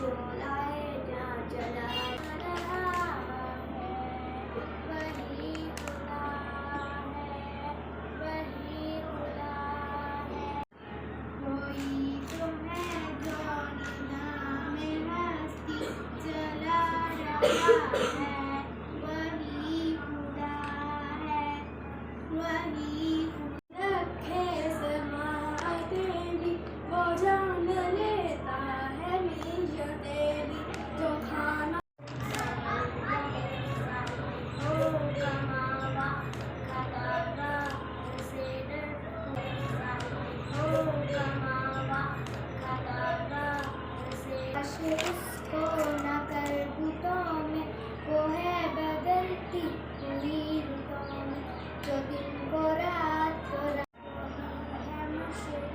शोलाए जहाँ जला रहा है, वही खुदा है, वही खुदा है। कोई तो है जो नाम हस्ती जला रहा है, वही खुदा है, वही रखे समाते भी वो जान लेता है नीयते भी जो खाना हो कमावा खदारा से डरता हो कमावा खदारा से उसको न कर बुतों में वो है बदलती हुई रुतों में जो दिन को रात को रात है मुश्किल